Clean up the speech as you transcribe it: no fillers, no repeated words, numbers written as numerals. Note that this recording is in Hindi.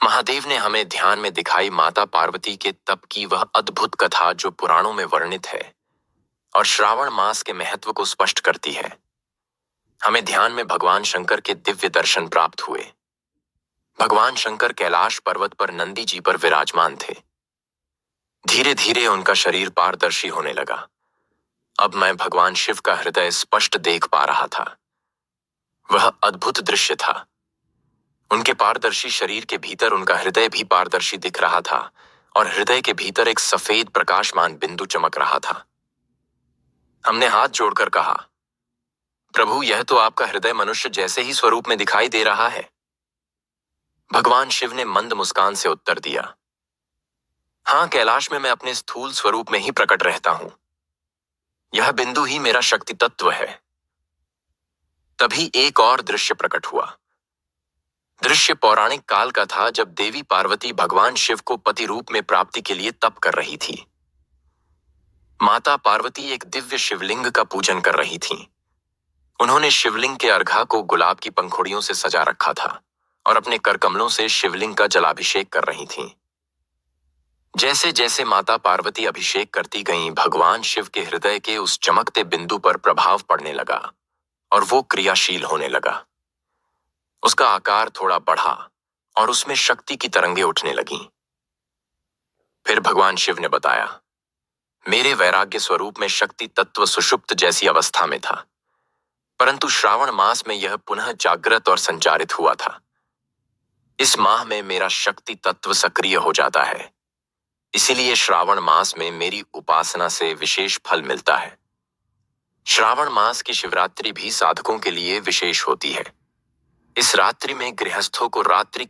महादेव ने हमें ध्यान में दिखाई माता पार्वती के तप की वह अद्भुत कथा जो पुराणों में वर्णित है और श्रावण मास के महत्व को स्पष्ट करती है। हमें ध्यान में भगवान शंकर के दिव्य दर्शन प्राप्त हुए। भगवान शंकर कैलाश पर्वत पर नंदी जी पर विराजमान थे। धीरे धीरे उनका शरीर पारदर्शी होने लगा। अब मैं भगवान शिव का हृदय स्पष्ट देख पा रहा था। वह अद्भुत दृश्य था। उनके पारदर्शी शरीर के भीतर उनका हृदय भी पारदर्शी दिख रहा था और हृदय के भीतर एक सफेद प्रकाशमान बिंदु चमक रहा था। हमने हाथ जोड़कर कहा, प्रभु, यह तो आपका हृदय मनुष्य जैसे ही स्वरूप में दिखाई दे रहा है। भगवान शिव ने मंद मुस्कान से उत्तर दिया, हाँ, कैलाश में मैं अपने स्थूल स्वरूप में ही प्रकट रहता हूं। यह बिंदु ही मेरा शक्ति तत्व है। तभी एक और दृश्य प्रकट हुआ। दृश्य पौराणिक काल का था, जब देवी पार्वती भगवान शिव को पति रूप में प्राप्ति के लिए तप कर रही थी। माता पार्वती एक दिव्य शिवलिंग का पूजन कर रही थीं। उन्होंने शिवलिंग के अर्घा को गुलाब की पंखुड़ियों से सजा रखा था और अपने करकमलों से शिवलिंग का जलाभिषेक कर रही थीं। जैसे जैसे माता पार्वती अभिषेक करती गईं, भगवान शिव के हृदय के उस चमकते बिंदु पर प्रभाव पड़ने लगा और वो क्रियाशील होने लगा। उसका आकार थोड़ा बढ़ा और उसमें शक्ति की तरंगें उठने लगीं। फिर भगवान शिव ने बताया, मेरे वैराग्य स्वरूप में शक्ति तत्व सुषुप्त जैसी अवस्था में था, परंतु श्रावण मास में यह पुनः जागृत और संचारित हुआ था। इस माह में मेरा शक्ति तत्व सक्रिय हो जाता है, इसीलिए श्रावण मास में मेरी उपासना से विशेष फल मिलता है। श्रावण मास की शिवरात्रि भी साधकों के लिए विशेष होती है। इस रात्रि में गृहस्थों को रात्रि